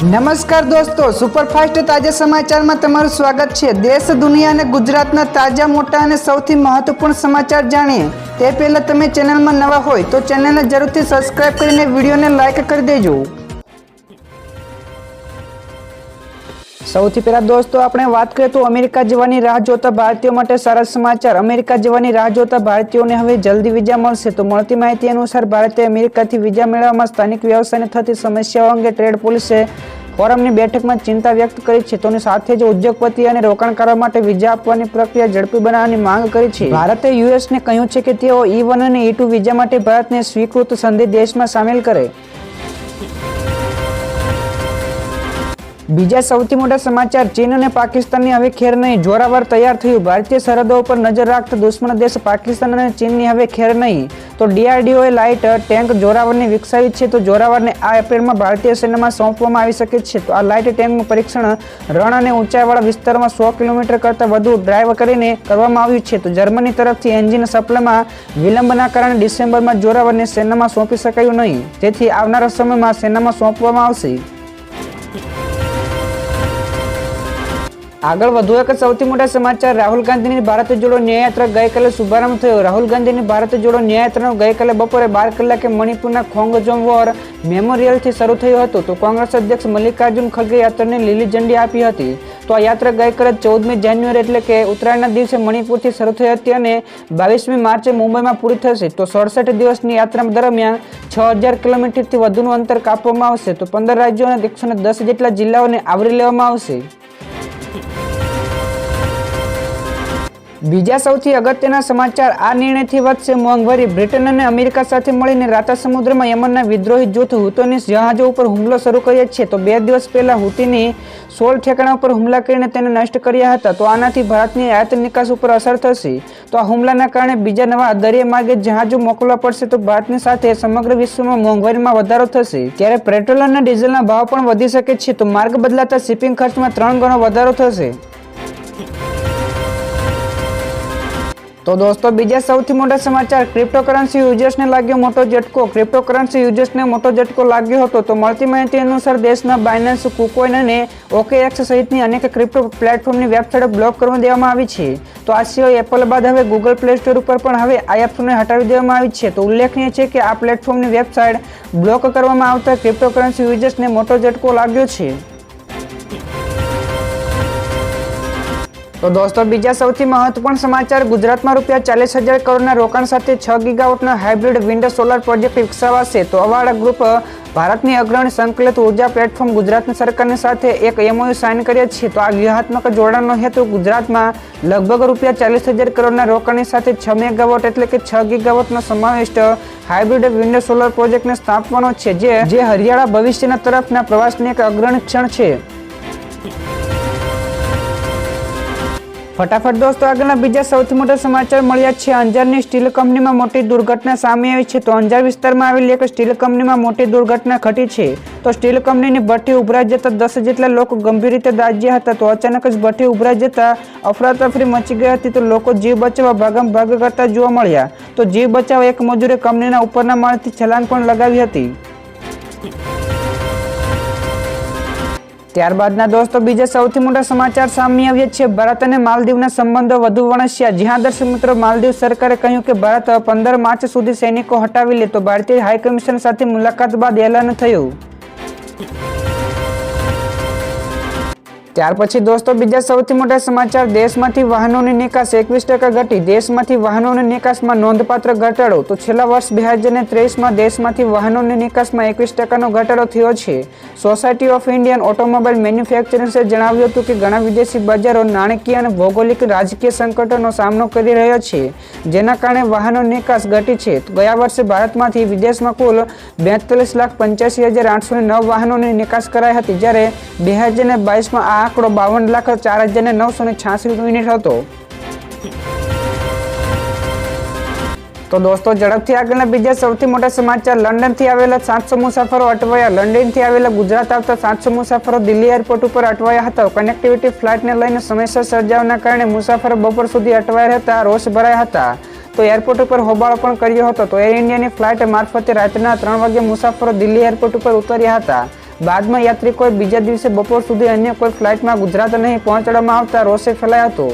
નમસ્કાર દોસ્તો, સુપરફાસ્ટ તાજા સમાચારમાં તમારું સ્વાગત છે। દેશ, દુનિયા અને ગુજરાતના તાજા, મોટા અને સૌથી મહત્વપૂર્ણ સમાચાર જાણીએ તે પહેલા તમે ચેનલમાં નવા હોય તો ચેનલને જરૂરથી સબસ્ક્રાઇબ કરીને વિડીયોને લાઇક કરી દેજો। સૌથી પહેલા દોસ્તો આપણે વાત કરીએ તો અમેરિકા જવાની રાહ જોતા ભારતીયો માટે સારા સમાચાર। અમેરિકા જવાની રાહ જોતા ભારતીયોને હવે જલ્દી વિઝા મળશે। તો મળતી માહિતી અનુસાર ભારતે અમેરિકાથી વિઝા મેળવવામાં સ્થાનિક વ્યવસાયને થતી સમસ્યાઓ અંગે ટ્રેડ પોલિસે ફોરમની બેઠકમાં ચિંતા વ્યક્ત કરી છે। તો સાથે જ ઉદ્યોગપતિ અને રોકાણકારો માટે વિઝા આપવાની પ્રક્રિયા ઝડપી બનાવવાની માંગ કરી છે। ભારતે યુએસને કહ્યું છે કે તેઓ E1 અને E2 વિઝા માટે ભારતને સ્વીકૃત સંધિ દેશમાં સામેલ કરે। બીજા સૌથી મોટા સમાચાર, ચીન અને પાકિસ્તાનની હવે ખેર નહીં, જોરાવર તૈયાર થયું। ભારતીય સરહદો ઉપર નજર રાખતા દુશ્મન દેશ પાકિસ્તાન અને ચીનની હવે ખેર નહીં। તો DRDOએ લાઇટ ટેન્ક જોરાવરને વિકસાવી છે। તો જોરાવરને આ એપ્રિલમાં ભારતીય સેનામાં સોંપવામાં આવી શકે છે। તો આ લાઇટ ટેન્કનું પરીક્ષણ રણ અને ઊંચાઈવાળા વિસ્તારમાં 100 કિલોમીટર કરતાં વધુ ડ્રાઈવ કરીને કરવામાં આવ્યું છે। તો જર્મની તરફથી એન્જિન સપ્લાયમાં વિલંબના કારણે ડિસેમ્બરમાં જોરાવરને સેનામાં સોંપી શકાયું નહીં, તેથી આવનારા સમયમાં સેનામાં સોંપવામાં આવશે। આગળ વધુ એક સૌથી મોટા સમાચાર, રાહુલ ગાંધીની ભારત જોડો ન્યાયયાત્રા ગઈકાલે શુભારંભ થયો। રાહુલ ગાંધીની ભારત જોડો ન્યાયયાત્રાનો ગઈકાલે બપોરે 12 કલાકે મણિપુરના ખોંગજોમ વોર મેમોરિયલથી શરૂ થયો હતો। તો કોંગ્રેસ અધ્યક્ષ મલ્લિકાર્જુન ખડગે યાત્રાને લીલી ઝંડી આપી હતી। તો આ યાત્રા ગઈકાલે 14મી જાન્યુઆરી એટલે કે ઉત્તરાયણના દિવસે મણિપુરથી શરૂ થઈ હતી અને 22મી માર્ચે મુંબઈમાં પૂરી થશે। તો 67 દિવસની યાત્રા દરમિયાન 6000 કિલોમીટરથી વધુનું અંતર કાપવામાં આવશે। તો 15 રાજ્યો અને 110 જેટલા જિલ્લાઓને આવરી લેવામાં આવશે। બીજા સૌથી અગત્યના સમાચાર, આ નિર્ણયથી વધશે મોંઘવારી। બ્રિટન અને અમેરિકા સાથે મળીને રાતા સમુદ્રમાં યમનના વિદ્રોહી જૂથ હુતીની જહાજો ઉપર હુમલો શરૂ કર્યો છે। તો 2 દિવસ પહેલા હુતીની 16 ઠેકાણા ઉપર હુમલા કરીને તેને નષ્ટ કર્યા હતા। તો આનાથી ભારતની આયાત નિકાસ ઉપર અસર થશે। તો આ હુમલાના કારણે બીજા નવા દરિયા માર્ગે જહાજો મોકલવા પડશે। તો ભારતની સાથે સમગ્ર વિશ્વમાં મોંઘવારીમાં વધારો થશે। ત્યારે પેટ્રોલ અને ડીઝલના ભાવ પણ વધી શકે છે। તો માર્ગ બદલાતા શિપિંગ ખર્ચમાં 3 ગણો વધારો થશે। તો દોસ્તો બીજા સૌથી મોટા સમાચાર, ક્રિપ્ટોકરન્સી યુઝર્સને લાગ્યો મોટો ઝટકો। ક્રિપ્ટોકરન્સી યુઝર્સને મોટો ઝટકો લાગ્યો હતો। તો મળતી માહિતી અનુસાર દેશના બાયનાન્સ, કુકોઇન અને OKX સહિતની અનેક ક્રિપ્ટો પ્લેટફોર્મની વેબસાઇટ બ્લોક કરી દેવામાં આવી છે। તો આ સિવાય એપલ બાદ હવે ગૂગલ પ્લે સ્ટોર ઉપર પણ હવે આ એપ્સને હટાવી દેવામાં આવી છે। તો ઉલ્લેખનીય છે કે આ પ્લેટફોર્મની વેબસાઇટ બ્લોક કરવામાં આવતા ક્રિપ્ટોકરન્સી યુઝર્સને મોટો ઝટકો લાગ્યો છે। તો દોસ્તો બીજા સૌથી મહત્વપૂર્ણ સમાચાર, ગુજરાતમાં ₹40,000 કરોડના રોકાણ સાથે 6 ગીગાવોટના હાઇબ્રિડ વિન્ડ સોલર પ્રોજેક્ટ વિકસાવાશે। તો અવાડા ગ્રુપ ભારતની અગ્રણી સંકલિત ઉર્જા પ્લેટફોર્મ ગુજરાત સરકારની સાથે એક MOU સાઇન કર્યા છે। તો આ વ્યૂહાત્મક જોડાણનો હેતુ ગુજરાતમાં લગભગ ₹40,000 કરોડના રોકાણની સાથે 6 મેગાવોટ એટલે કે 6 ગીગાવોટનો સમાવિષ્ટ હાઇબ્રિડ વિન્ડ સોલર પ્રોજેક્ટને સ્થાપવાનો છે, જે હરિયાળા ભવિષ્યના તરફના પ્રવાસની એક અગ્રણી ક્ષણ છે। ફટાફટ દોસ્તો આગળના બીજા સૌથી મોટા સમાચાર મળ્યા છે। અંજારની સ્ટીલ કંપનીમાં મોટી દુર્ઘટના સામે આવી છે। તો અંજાર વિસ્તારમાં આવેલી એક સ્ટીલ કંપનીમાં મોટી દુર્ઘટના ઘટી છે। તો સ્ટીલ કંપનીની ભઠ્ઠી ઉભરાઈ જતા 10 જેટલા લોકો ગંભીર રીતે દાઝ્યા હતા। તો અચાનક જ ભઠ્ઠી ઉભરાઈ જતા અફરાતફરી મચી ગઈ હતી। તો લોકો જીવ બચાવવા ભાગમ-ભાગ કરતા જોવા મળ્યા। તો જીવ બચાવવા એક મજૂરે કંપનીના ઉપરના માળથી છલાંગ પણ લગાવી હતી। ત્યારબાદના દોસ્તો બીજા સૌથી મોટા સમાચાર સામે આવ્યા છે। ભારત અને માલદીવના સંબંધો વધુ વણસ્યા। જ્યાં દર્શક મિત્રો, માલદીવ સરકારે કહ્યું કે ભારત 15 માર્ચ સુધી સૈનિકો હટાવી લે। તો ભારતીય હાઈકમિશન સાથે મુલાકાત બાદ એલાન થયું। ત્યાર પછી દોસ્તો બીજા સૌથી મોટા સમાચાર, દેશમાંથી વાહનોની નિકાસ 21% ઘટી। દેશમાંથી વાહનોની નિકાસમાં નોંધપાત્ર ઘટાડો। તો છેલ્લા વર્ષ 2023માં દેશમાંથી વાહનોની નિકાસમાં 21%નો ઘટાડો થયો છે। સોસાયટી ઓફ ઇન્ડિયન ઓટોમોબાઈલ મેન્યુફેક્ચરર્સે જણાવ્યું હતું કે ઘણા વિદેશી બજારો નાણાકીય અને ભૌગોલિક રાજકીય સંકટોનો સામનો કરી રહ્યા છે, જેના કારણે વાહનોની નિકાસ ઘટી છે। તો ગયા વર્ષે ભારતમાંથી વિદેશમાં કુલ 42,85,809 વાહનોની નિકાસ કરાઈ હતી, જ્યારે 2022માં આ આંકડો 52,04,986 યુનિટ હતો। તો દોસ્તો ઝડપથી આગળના બીજા સૌથી મોટા સમાચાર, લંડનથી આવેલા 700 મુસાફરો અટવાયા। લંડનથી આવેલા ગુજરાત આવતા 700 મુસાફરો દિલ્હી એરપોર્ટ ઉપર અટવાયા હતા। કનેક્ટિવિટી ફ્લાઇટને લઈને સમસ્યા સર્જાવાના કારણે મુસાફરો બપોર સુધી અટવાયા હતા, રોષ ભરાયા હતા। તો એરપોર્ટ ઉપર હોબાળો પણ કર્યો હતો। તો એર ઇન્ડિયાની ફ્લાઇટ મારફતે રાત્રના 3 વાગે મુસાફરો દિલ્હી એરપોર્ટ ઉપર ઉતર્યા હતા। બાદમાં યાત્રિકોએ બીજા દિવસે બપોર સુધી અન્ય કોઈ ફ્લાઇટમાં ગુજરાત નહીં પહોંચાડવામાં આવતા રોષે ફેલાયો હતો।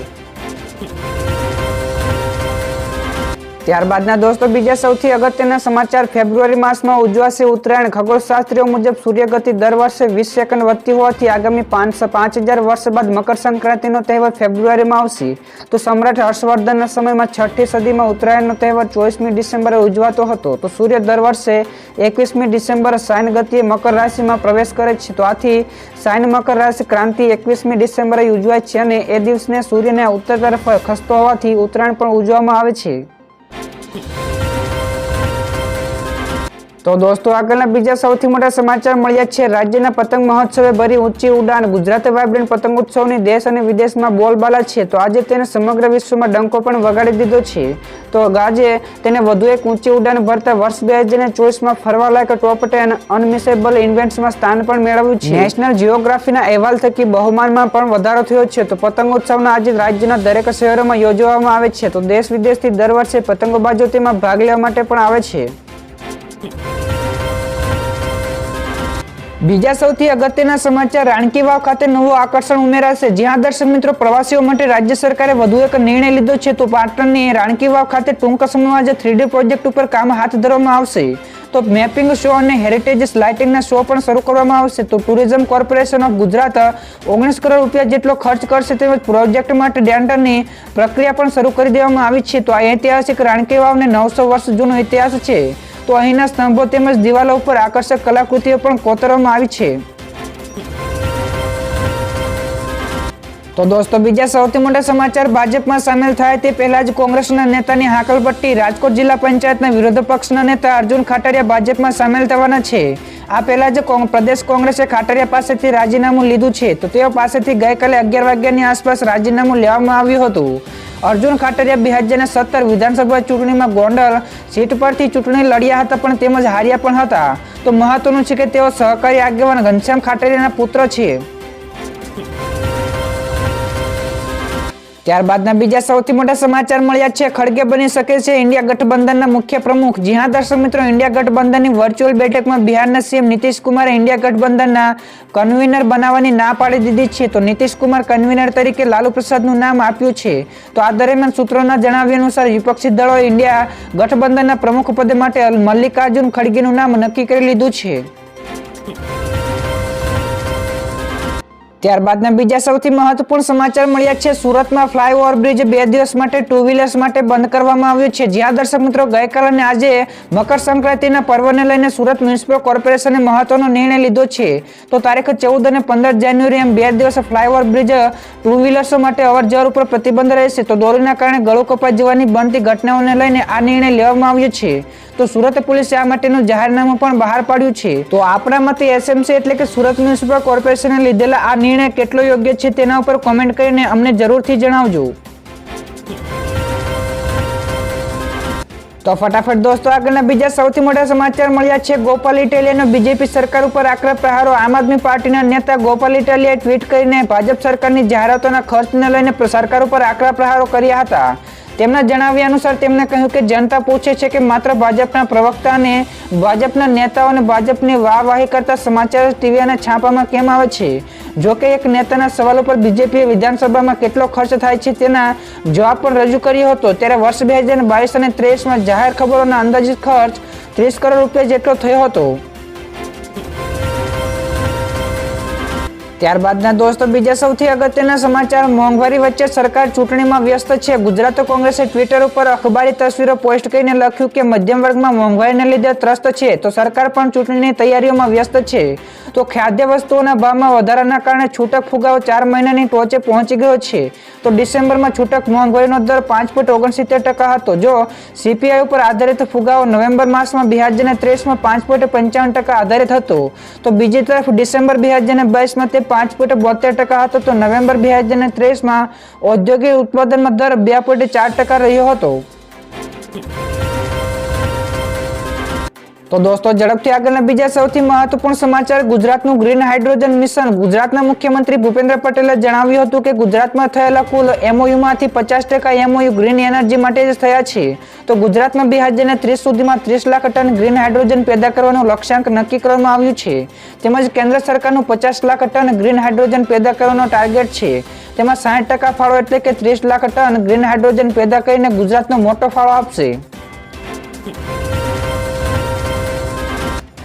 ત્યારબાદના દોસ્તો બીજા સૌથી અગત્યના સમાચાર, ફેબ્રુઆરી માસમાં ઉજવાશે ઉત્તરાયણ। ખગોળશાસ્ત્રીઓ મુજબ સૂર્યગતિ દર વર્ષે 20 સેકન્ડ વધતી હોવાથી આગામી 5000 વર્ષ બાદ મકર સંક્રાંતિનો તહેવાર ફેબ્રુઆરીમાં આવશે। તો સમ્રાટ હર્ષવર્ધનના સમયમાં 6ઠી સદીમાં ઉત્તરાયણનો તહેવાર 24મી ડિસેમ્બરે ઉજવાતો હતો। તો સૂર્ય દર વર્ષે 21મી ડિસેમ્બરે સાઇન ગતિએ મકર રાશિમાં પ્રવેશ કરે છે। તો આથી સાઇન મકર રાશિ ક્રાંતિ 21મી ડિસેમ્બરે ઉજવાય છે અને એ દિવસને સૂર્યને ઉત્તર તરફ ખસતો હોવાથી ઉત્તરાયણ પણ ઉજવવામાં આવે છે। તો દોસ્તો આગળના બીજા સૌથી મોટા સમાચાર મળ્યા છે, રાજ્યના પતંગ મહોત્સવે ભરી ઊંચી ઉડાન। ગુજરાતે વાઇબ્રન્ટ પતંગોત્સવની દેશ અને વિદેશમાં બોલબાલા છે। તો આજે તેને સમગ્ર વિશ્વમાં ડંકો પણ વગાડી દીધો છે। તો આજે તેને વધુ એક ઊંચી ઉડાન ભરતા વર્ષ 2024માં ફરવાલાયક ટોપ 10 અનમિસેબલ ઇવેન્ટ્સમાં સ્થાન પણ મેળવ્યું છે। નેશનલ જિયોગ્રાફીના અહેવાલ થકી બહુમાનમાં પણ વધારો થયો છે। તો પતંગોત્સવના આજે રાજ્યના દરેક શહેરોમાં યોજવામાં આવે છે। તો દેશ વિદેશથી દર વર્ષે પતંગોબાજો તેમાં ભાગ લેવા માટે પણ આવે છે। બીજા સૌથી અગત્યના સમાચાર, રાણકી વાવ ખાતે નવું આકર્ષણ ઉમેરાશે। જ્યાં દર્શક મિત્રો પ્રવાસીઓ માટે રાજ્ય સરકારે વધુ એક નિર્ણય લીધો છે। તો પાટણની રાણકી વાવ ખાતે ટૂંક સમયમાં જ 3D પ્રોજેક્ટ ઉપર કામ હાથ ધરવામાં આવશે। તો મેપિંગ શો અને હેરિટેજ લાઇટિંગના શો પણ શરૂ કરવામાં આવશે। તો tourism corporation of Gujarat 19 crore રૂપિયા જેટલો ખર્ચ કરશે, તેમજ પ્રોજેક્ટ માટે ટેન્ડરની પ્રક્રિયા પણ શરૂ કરી દેવામાં આવી છે। તો આ ઐતિહાસિક રાણકી વાવને 900 વર્ષ જૂનો ઇતિહાસ છે। તો અહીંના સ્તંભો તેમજ દિવાલો ઉપર આકર્ષક કલાકૃતિઓ પણ કોતરવામાં આવી છે। તો દોસ્તો બીજા સૌથી મોટા સમાચાર, ભાજપમાં સામેલ થાય તે પહેલા જ કોંગ્રેસના નેતાની હાકલપટ્ટી। રાજકોટ જિલ્લા પંચાયતના વિરોધ પક્ષના નેતા અર્જુન ખાટડિયા ભાજપમાં સામેલ થવાના છે। આ પહેલા જ પ્રદેશ કોંગ્રેસે ખાટડિયા પાસેથી રાજીનામું લીધું છે। તો તેઓ પાસેથી ગઈકાલે 11 વાગ્યાની આસપાસ રાજીનામું લેવામાં આવ્યું હતું। અર્જુન ખાટડિયા 2017 વિધાનસભા ચૂંટણીમાં ગોંડલ સીટ પરથી ચૂંટણી લડ્યા હતા, પણ તેમજ હાર્યા પણ હતા। તો મહત્વનું છે કે તેઓ સહકારી આગેવાન ઘનશ્યામ ખાટડિયાના પુત્ર છે। ત્યારબાદના બીજા સૌથી મોટા સમાચાર મળ્યા છે, ખડગે બની શકે છે ઇન્ડિયા ગઠબંધનના મુખ્ય પ્રમુખ। જી હા દર્શક મિત્રો, ઇન્ડિયા ગઠબંધનની વર્ચ્યુઅલ બેઠકમાં બિહારના સીએમ નીતિશ કુમારે ઇન્ડિયા ગઠબંધનના કન્વીનર બનાવવાની ના પાડી દીધી છે। તો નીતિશ કુમાર કન્વીનર તરીકે લાલુ પ્રસાદનું નામ આપ્યું છે। તો આ દરમિયાન સૂત્રોના જણાવ્યા અનુસાર વિપક્ષી દળોએ ઇન્ડિયા ગઠબંધનના પ્રમુખ પદ માટે મલ્લિકાર્જુન ખડગેનું નામ નક્કી કરી લીધું છે। ત્યારબાદના બીજા સૌથી મહત્વપૂર્ણ સમાચાર મળ્યા છે, સુરતમાં ફ્લાયઓવર બ્રિજ 2 દિવસ માટે 2 વ્હીલર્સ માટે બંધ કરવામાં આવ્યો છે। જ્યાં દર્શક મિત્રો ગઈકાલે અને આજે મકર સંક્રાંતિના પર્વને લઈને સુરત મ્યુનિસિપલ કોર્પોરેશને મહત્વનો નિર્ણય લીધો છે। તો તારીખ 14 અને 15 જાન્યુઆરી એમ 2 દિવસ ફ્લાયઓવર બ્રિજ 2 વ્હીલર્સો માટે અવરજવર ઉપર પ્રતિબંધ રહેશે। તો દોરીના કારણે ગળું કપાઈ જવાની બનતી ઘટનાઓને લઈને આ નિર્ણય લેવામાં આવ્યો છે। તો સુરત પોલીસે આ માટેનું જાહેરનામું પણ બહાર પાડ્યું છે। તો આપણા મતે એસએમસી એટલે કે સુરત મ્યુનિસિપલ કોર્પોરેશને લીધેલા આ નિર્ણય કેટલો યોગ્ય છે તેના ઉપર કોમેન્ટ કરીને અમને જરૂરથી જણાવજો। તો ફટાફટ દોસ્તો આગળના બીજા સૌથી મોટા સમાચાર મળ્યા છે, ગોપાલ ઇટાલિયાનો બીજેપી સરકાર ઉપર આકરા પ્રહારો। આમ આદમી પાર્ટીના નેતા ગોપાલ ઇટાલિયાએ ટ્વીટ કરીને ભાજપ સરકારની જાહેરાતોના ખર્ચને લઈને સરકાર ઉપર આકરા પ્રહારો કર્યા હતા। તેમના જણાવ્યા અનુસાર તેમણે કહ્યું કે જનતા પૂછે છે કે માત્ર ભાજપના પ્રવક્તા અને ભાજપના નેતાઓ અને ભાજપની વાહવાહી કરતા સમાચાર ટીવી અને છાપામાં કેમ આવે છે। જોકે એક નેતાના સવાલ ઉપર બીજેપીએ વિધાનસભામાં કેટલો ખર્ચ થાય છે તેના જવાબ પણ રજૂ કર્યો હતો। ત્યારે વર્ષ 2022 અને 23માં જાહેર ખબરોના અંદાજિત ખર્ચ 30 કરોડ રૂપિયા જેટલો થયો હતો। ત્યારબાદના દોસ્તો બીજા સૌથી અગત્યના સમાચાર, મોંઘવારી વચ્ચે સરકાર ચૂંટણીમાં વ્યસ્ત છે। ગુજરાત કોંગ્રેસે ટ્વિટર ઉપર અખબારી તસવીરો પોસ્ટ કરીને લખ્યું કે મધ્યમ વર્ગમાં મોંઘવારીને લીધે ત્રસ્ત છે, તો સરકાર પણ ચૂંટણીની તૈયારીઓમાં વ્યસ્ત છે। તો ખાદ્ય વસ્તુઓના ભાવમાં વધારાના કારણે છૂટક ફુગાવો 4 મહિનાની ટોચે પહોંચી ગયો છે। તો ડિસેમ્બરમાં છૂટક મોંઘવારીનો દર 5.69% હતો। જો સીપીઆઈ ઉપર આધારિત ફુગાવો નવેમ્બર માસમાં 2023માં 5.55% આધારિત હતો, તો બીજી તરફ ડિસેમ્બર 2022માં તે 5.72% હતો। તો નવેમ્બર 2023માં ઔદ્યોગિક ઉત્પાદનમાં દર 2.4% રહ્યો હતો। તો દોસ્તો ઝડપથી આગળના બીજા સૌથી મહત્વપૂર્ણ સમાચાર ગુજરાતનું ગ્રીન હાઇડ્રોજન મિશન. ગુજરાતના મુખ્યમંત્રી ભૂપેન્દ્ર પટેલે જણાવ્યું હતું કે ગુજરાતમાં થયેલા કુલ એમઓયુમાંથી 50% એમઓયુ ગ્રીન એનર્જી માટે જ થયા છે. તો ગુજરાતમાં 2030 સુધીમાં 30 લાખ ટન ગ્રીન હાઇડ્રોજન પેદા કરવાનો લક્ષ્યાંક નક્કી કરવામાં આવ્યું છે. તેમજ કેન્દ્ર સરકારનું 50 લાખ ટન ગ્રીન હાઇડ્રોજન પેદા કરવાનો ટાર્ગેટ છે. તેમાં 60% ફાળો એટલે કે 30 લાખ ટન ગ્રીન હાઇડ્રોજન પેદા કરીને ગુજરાતનો મોટો ફાળો આપશે.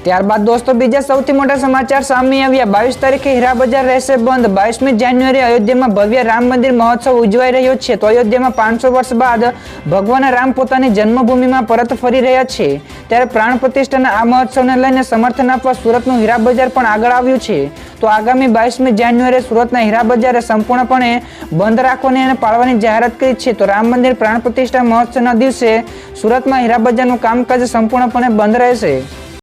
ત્યારબાદ દોસ્તો બીજા સૌથી મોટા સમાચાર સામે આવ્યા. 22 તારીખે હીરા બજાર રહેશે બંધ. 22મી જાન્યુઆરી અયોધ્યામાં ભવ્ય રામ મંદિર મહોત્સવ ઉજવાઈ રહ્યો છે. તો અયોધ્યામાં 500 વર્ષ બાદ ભગવાન રામ પોતાની જન્મભૂમિમાં પરત ફરી રહ્યા છે. ત્યારે પ્રાણ પ્રતિષ્ઠાના આ મહોત્સવને લઈને સમર્થન આપવા સુરતનું હીરા બજાર પણ આગળ આવ્યું છે. તો આગામી 22મી જાન્યુઆરીએ સુરતના હીરા બજારે સંપૂર્ણપણે બંધ રાખવાની અને પાળવાની જાહેરાત કરી છે. તો રામ મંદિર પ્રાણ પ્રતિષ્ઠા મહોત્સવના દિવસે સુરતમાં હીરા બજારનું કામકાજ સંપૂર્ણપણે બંધ રહેશે.